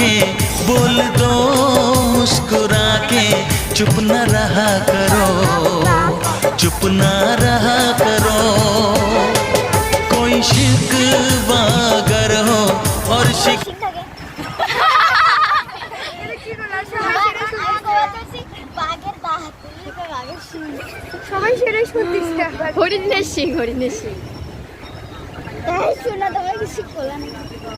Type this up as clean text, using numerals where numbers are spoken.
के बोल दो मुस्कुरा के, चुप न रहा करो, चुप न रहा करो। कोई शिकवा अगर हो और সবাই সেটাই সত্যি হরিণের সিং, হরিণের সিং। শোনা তোমাকে শিখ করলাম।